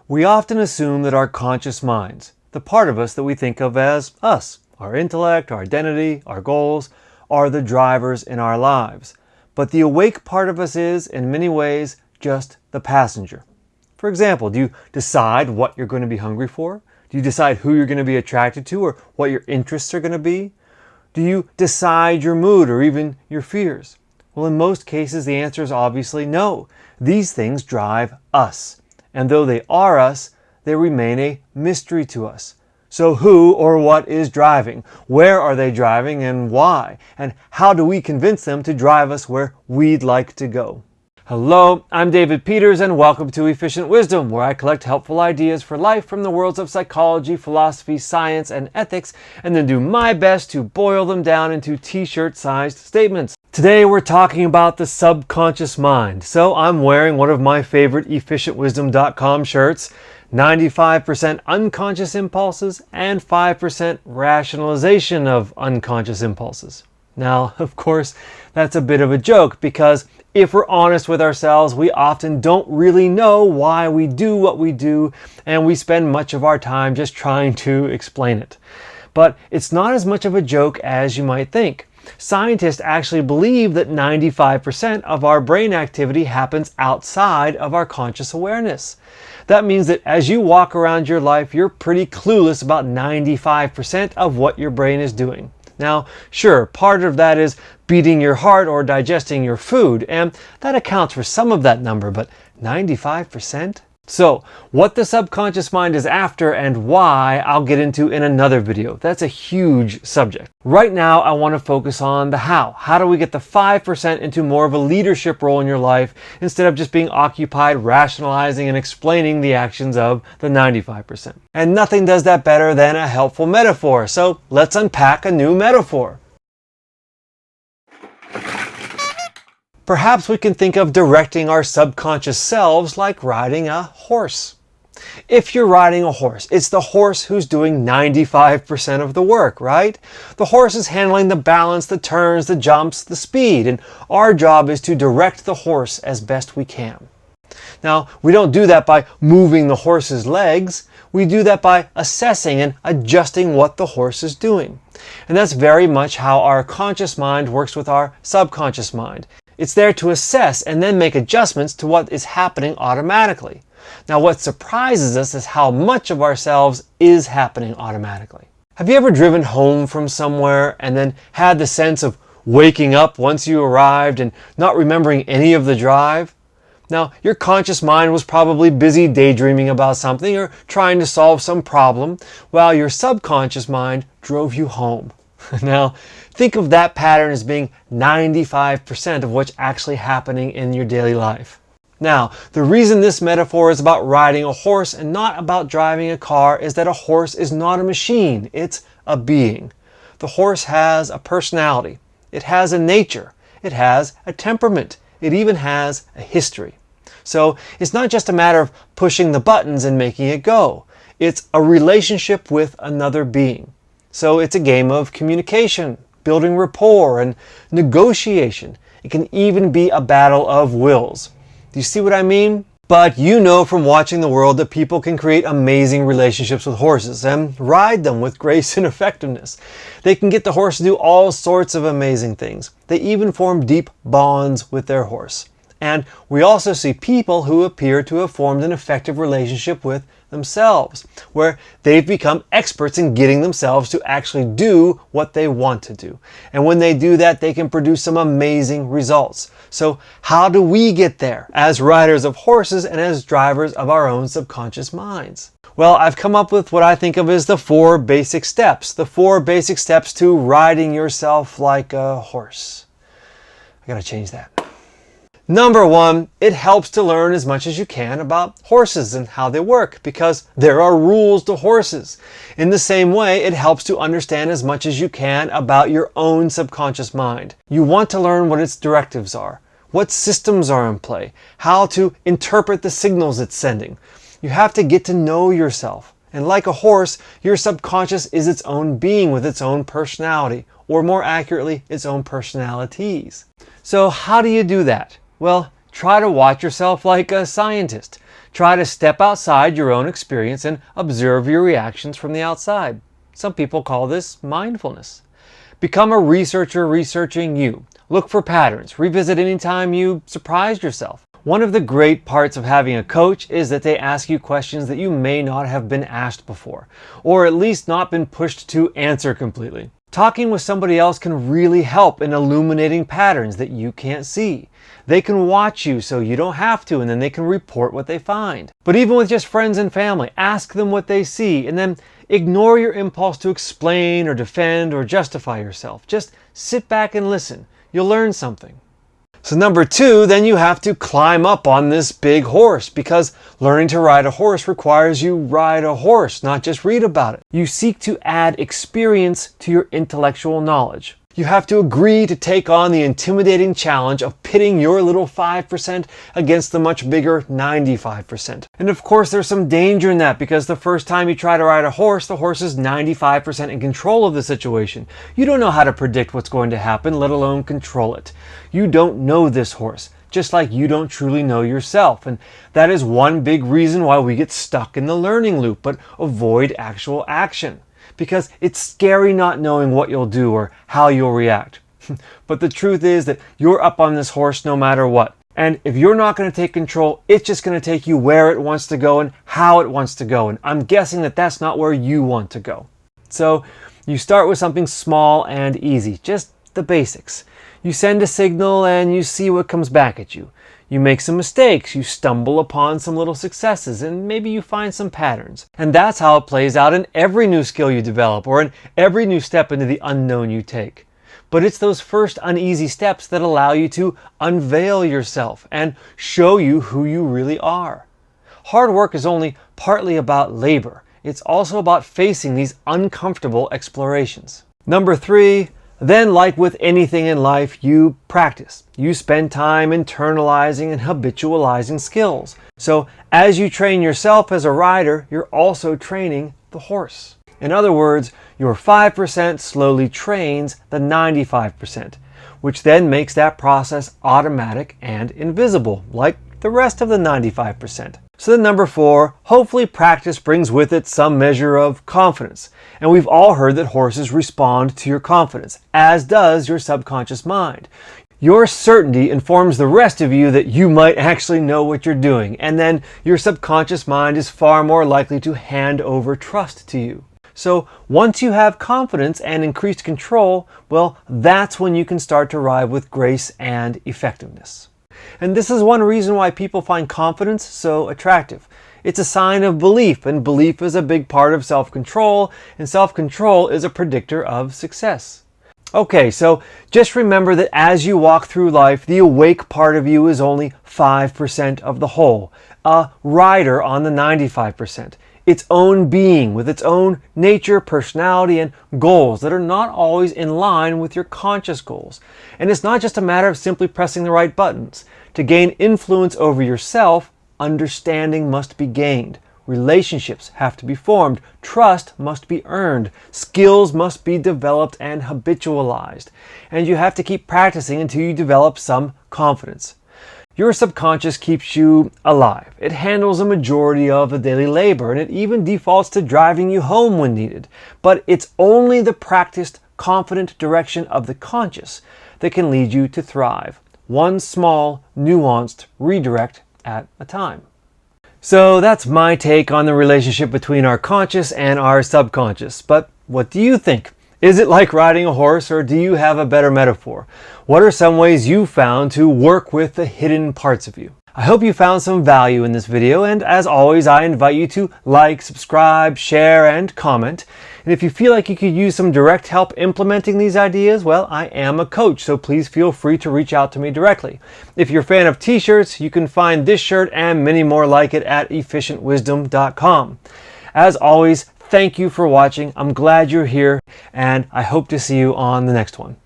We often assume that our conscious minds, the part of us that we think of as us, our intellect, our identity, our goals, are the drivers in our lives. But the awake part of us is, in many ways, just the passenger. For example, do you decide what you're going to be hungry for? Do you decide who you're going to be attracted to or what your interests are going to be? Do you decide your mood or even your fears? Well, in most cases, the answer is obviously no. These things drive us. And though they are us, they remain a mystery to us. So who or what is driving? Where are they driving and why? And how do we convince them to drive us where we'd like to go? Hello, I'm David Peters and welcome to Efficient Wisdom, where I collect helpful ideas for life from the worlds of psychology, philosophy, science, and ethics, and then do my best to boil them down into t-shirt-sized statements. Today we're talking about the subconscious mind. So I'm wearing one of my favorite EfficientWisdom.com shirts, 95% unconscious impulses and 5% rationalization of unconscious impulses. Now, of course, that's a bit of a joke because if we're honest with ourselves, we often don't really know why we do what we do, and we spend much of our time just trying to explain it. But it's not as much of a joke as you might think. Scientists actually believe that 95% of our brain activity happens outside of our conscious awareness. That means that as you walk around your life, you're pretty clueless about 95% of what your brain is doing. Now, sure, part of that is beating your heart or digesting your food, and that accounts for some of that number, but 95%? So, what the subconscious mind is after and why, I'll get into in another video. That's a huge subject. Right now, I want to focus on the how. How do we get the 5% into more of a leadership role in your life instead of just being occupied rationalizing and explaining the actions of the 95%? And nothing does that better than a helpful metaphor. So, let's unpack a new metaphor. Perhaps we can think of directing our subconscious selves like riding a horse. If you're riding a horse, it's the horse who's doing 95% of the work, right? The horse is handling the balance, the turns, the jumps, the speed, and our job is to direct the horse as best we can. Now, we don't do that by moving the horse's legs. We do that by assessing and adjusting what the horse is doing. And that's very much how our conscious mind works with our subconscious mind. It's there to assess and then make adjustments to what is happening automatically. Now, what surprises us is how much of ourselves is happening automatically. Have you ever driven home from somewhere and then had the sense of waking up once you arrived and not remembering any of the drive? Now, your conscious mind was probably busy daydreaming about something or trying to solve some problem, while your subconscious mind drove you home. Now, think of that pattern as being 95% of what's actually happening in your daily life. Now, the reason this metaphor is about riding a horse and not about driving a car is that a horse is not a machine, it's a being. The horse has a personality, it has a nature, it has a temperament, it even has a history. So it's not just a matter of pushing the buttons and making it go. It's a relationship with another being. So it's a game of communication, building rapport, and negotiation. It can even be a battle of wills. Do you see what I mean? But you know from watching the world that people can create amazing relationships with horses and ride them with grace and effectiveness. They can get the horse to do all sorts of amazing things. They even form deep bonds with their horse. And we also see people who appear to have formed an effective relationship with themselves, where they've become experts in getting themselves to actually do what they want to do. And when they do that, they can produce some amazing results. So how do we get there as riders of horses and as drivers of our own subconscious minds? Well, I've come up with what I think of as the 4 basic steps. The 4 basic steps to riding yourself like a horse. I gotta change that. Number 1, it helps to learn as much as you can about horses and how they work, because there are rules to horses. In the same way, it helps to understand as much as you can about your own subconscious mind. You want to learn what its directives are, what systems are in play, how to interpret the signals it's sending. You have to get to know yourself. And like a horse, your subconscious is its own being with its own personality, or more accurately, its own personalities. So how do you do that? Well, try to watch yourself like a scientist. Try to step outside your own experience and observe your reactions from the outside. Some people call this mindfulness. Become a researcher researching you. Look for patterns. Revisit any time you surprised yourself. One of the great parts of having a coach is that they ask you questions that you may not have been asked before, or at least not been pushed to answer completely. Talking with somebody else can really help in illuminating patterns that you can't see. They can watch you so you don't have to, and then they can report what they find. But even with just friends and family, ask them what they see, and then ignore your impulse to explain or defend or justify yourself. Just sit back and listen. You'll learn something. So number 2, then you have to climb up on this big horse, because learning to ride a horse requires you ride a horse, not just read about it. You seek to add experience to your intellectual knowledge. You have to agree to take on the intimidating challenge of pitting your little 5% against the much bigger 95%. And of course there's some danger in that, because the first time you try to ride a horse, the horse is 95% in control of the situation. You don't know how to predict what's going to happen, let alone control it. You don't know this horse, just like you don't truly know yourself. And that is one big reason why we get stuck in the learning loop, but avoid actual action. Because it's scary not knowing what you'll do or how you'll react. But the truth is that you're up on this horse no matter what. And if you're not going to take control, it's just going to take you where it wants to go and how it wants to go. And I'm guessing that that's not where you want to go. So you start with something small and easy, just the basics. You send a signal and you see what comes back at you. You make some mistakes, you stumble upon some little successes, and maybe you find some patterns. And that's how it plays out in every new skill you develop, or in every new step into the unknown you take. But it's those first uneasy steps that allow you to unveil yourself and show you who you really are. Hard work is only partly about labor. It's also about facing these uncomfortable explorations. Number 3, then, like with anything in life, you practice. You spend time internalizing and habitualizing skills. So as you train yourself as a rider, you're also training the horse. In other words, your 5% slowly trains the 95%, which then makes that process automatic and invisible, like the rest of the 95%. So then number 4, hopefully practice brings with it some measure of confidence. And we've all heard that horses respond to your confidence, as does your subconscious mind. Your certainty informs the rest of you that you might actually know what you're doing, and then your subconscious mind is far more likely to hand over trust to you. So once you have confidence and increased control, well, that's when you can start to ride with grace and effectiveness. And this is one reason why people find confidence so attractive. It's a sign of belief, and belief is a big part of self-control, and self-control is a predictor of success. Okay, so just remember that as you walk through life, the awake part of you is only 5% of the whole, a rider on the 95%. Its own being with its own nature, personality, and goals that are not always in line with your conscious goals. And it's not just a matter of simply pressing the right buttons. To gain influence over yourself, understanding must be gained. Relationships have to be formed. Trust must be earned. Skills must be developed and habitualized. And you have to keep practicing until you develop some confidence. Your subconscious keeps you alive. It handles a majority of the daily labor, and it even defaults to driving you home when needed. But it's only the practiced, confident direction of the conscious that can lead you to thrive. One small, nuanced redirect at a time. So that's my take on the relationship between our conscious and our subconscious. But what do you think? Is it like riding a horse, or do you have a better metaphor? What are some ways you found to work with the hidden parts of you? I hope you found some value in this video, and as always, I invite you to like, subscribe, share, and comment. And if you feel like you could use some direct help implementing these ideas, well, I am a coach, so please feel free to reach out to me directly. If you're a fan of t-shirts, you can find this shirt and many more like it at efficientwisdom.com. As always, thank you for watching. I'm glad you're here, and I hope to see you on the next one.